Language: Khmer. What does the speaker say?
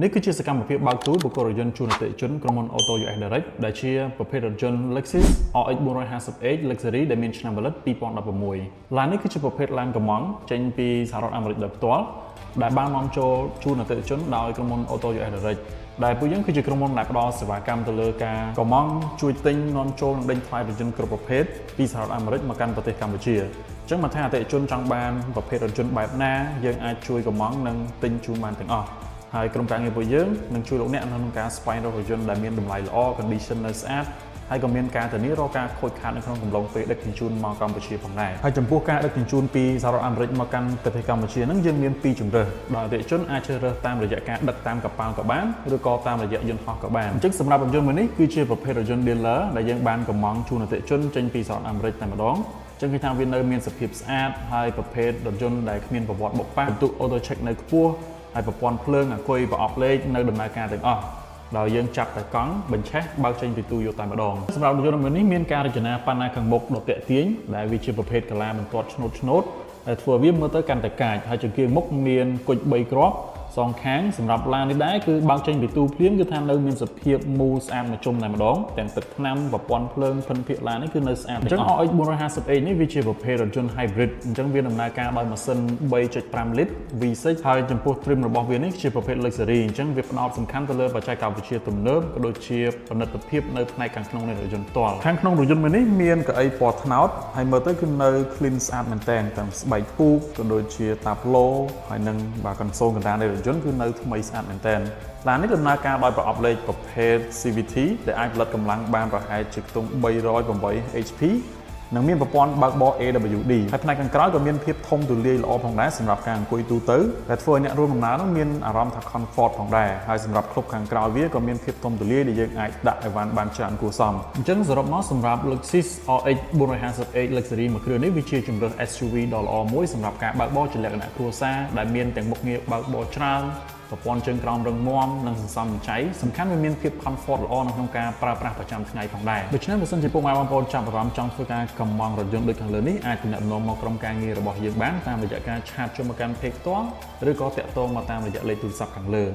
នេះគឺជាសកម្មភាពបើកទូបុគ្គលរថយន្តជួលអតិថិជនក្រុមហ៊ុន Auto US Direct ដែលជាប្រភេទរថយន្ត Lexus RX 450H Luxury ដែលមានឆ្នាំផលិត2016ឡាននេះគឺជាប្រភេទឡានកម្មង់ចេញពីសហរដ្ឋអាមេរិកដោយផ្ទាល់ដែលបាននាំចូលជូនអតិថិជនដោយក្រុមហ៊ុន Auto US Direct ដែលពួកយើងគឺជាក្រុមហ៊ុនដែលផ្ដល់សេវាកម្មទៅលើការកម្មង់ជួយទិញនាំចូលនិងដេញថ្លៃរថយន្តគ្រប់ប្រភេទពីសហរដ្ឋអាមេរិកមកកាន់ប្រទេសកម្ពុជាអញ្ចឹងមកថាអតិថិជនចង់បានប្រភេទរថយន្តបែបណាយើងអាចជួយកម្មង់និងទិញជូនបានទាំងអស់ហើយក្រុមការងារពួកយើងនឹងជួយលោកអ្នកក្នុងការស្វែងរករថយន្តដែលមានតម្លៃល្អ condition នៅស្អាតហើយក៏មានការធានារកការខូចខាតនៅក្នុងកំឡុងពេលដឹកជញ្ជូនមកកម្ពុជាផងដែរហើយចំពោះការដឹកជញ្ជូនពីសហរដ្ឋអាមេរិកមកកាន់ប្រទេសកម្ពុជានឹងយើងមាន2ជម្រើសដោយអតិថិជនអាចជ្រើសរើសតាមរយៈការដឹកតាមកប៉ាល់ក៏បានឬក៏តាមរយៈយន្តហោះក៏បានអញ្ចឹងសម្រាប់រថយន្តមួយនេះគឺជាប្រភេទរថយន្ត dealer ដែលយើងបានកម្មង់ជូនអតិថិជនចេញពីសហរដ្ឋអាមេរិកតែម្ដងចឹងគឺថាវានៅមានសភាពស្អាតហើយប្រភេទរថយន្តដែលគ្មានប្រវត្តិបុកប៉ះបន្ទុក auto check នៅខ្ពស់ហើយប្រព័ន្ធភ្លើងអាគុយប្រអប់លេខនៅដំណើរការទាំងអស់ដោយយើងចាប់តែកង់បញ្ឆេះបើកចេញពីទូយកតែម្ដងសម្រាប់រថយន្តមួយនេះមានការរចនាប៉ាណាខាងមុខដ៏ទាក់ទាញដែលវាជាប្រភេទកាឡាបន្ទាត់ឆ្នូតដែលធ្វើវាមើលទៅកាន់តែកាចហើយចង្កៀងមុខមានគុជ3គ្រាប់សងខាងសម្រាប់ឡាននេះដែរគឺបើកចេញពីទូភ្លាមគឺថានៅមានសភាពមូលស្អាតមួយជុំតែម្ដងទាំងទឹកថ្នាំប្រព័ន្ធភ្លើងភិនភាគឡាននេះគឺនៅស្អាតអញ្ចឹង RX 450H នេះវាជាប្រភេទរថយន្ត hybrid អញ្ចឹងវាដំណើរការដោយម៉ាស៊ីន 3.5 លីត្រ V6 ហើយចំពោះ trim របស់វានេះជាប្រភេទ luxury អញ្ចឹងវាផ្ដោតសំខាន់ទៅលើបច្ចេកវិទ្យាទំនើបក៏ដូចជាផលិតភាពនៅផ្នែកខាងក្នុងនៃរថយន្តផ្ទាល់ខាងក្នុងរថយន្តមួយនេះមានកៅអីពណ៌ត្នោតហើយមើលទៅគឺនៅ clean ស្អាតមែនទែនទាំងស្បែកពូកក៏ដូចជាតាប់ឡូហើយនឹងបាទកន្សោលកណ្ដាលនៃរថយន្តគឺនៅថ្មីស្អាតមែនទែនឡាននេះដំណើរការដោយប្រអប់លេខប្រភេទ CVT ដែលអាចផលិតកម្លាំងបានប្រហែលជាខ្ទង់308 HP និងមានប្រព័ន្ធបើកបរ AWD ហើយផ្នែកខាងក្រោយក៏មានភាពធំទូលាយល្អផងដែរសម្រាប់ការអង្គុយទូទៅដែលធ្វើឲ្យអ្នករួមដំណើរនោះមានអារម្មណ៍ថា comfort ផងដែរហើយសម្រាប់ក្លុបខាងក្រោយវាក៏មានភាពធំទូលាយដែលយើងអាចដាក់អីវ៉ាន់បានច្រើនគួរសមអញ្ចឹងសរុបមកសម្រាប់ Lexus RX 450H Luxury មួយគ្រឿងនេះវាជាជម្រើស SUV ដ៏ល្អមួយសម្រាប់ការបើកបរជាលក្ខណៈគ្រួសារដែលមានទាំងមុខងារបើកបរច្រើនប្រព័ន្ធជើងក្រោមរឹងមាំនិងសន្សំសំចៃសំខាន់វាមានភាព comfort ល្អនៅក្នុងការប្រើប្រាស់ប្រចាំថ្ងៃផងដែរដូច្នេះបើសិនជាពុកម៉ែបងប្អូនចាប់អារម្មណ៍ចង់ធ្វើការកម្មង់រថយន្តដូចខាងលើនេះអាចទំនាក់ទំនងមកក្រុមការងាររបស់យើងបានតាមរយៈការឆាតចូលមកកាន់ page ផ្ទាល់ឬក៏តាក់ទងមកតាមរយៈលេខទូរស័ព្ទខាងលើ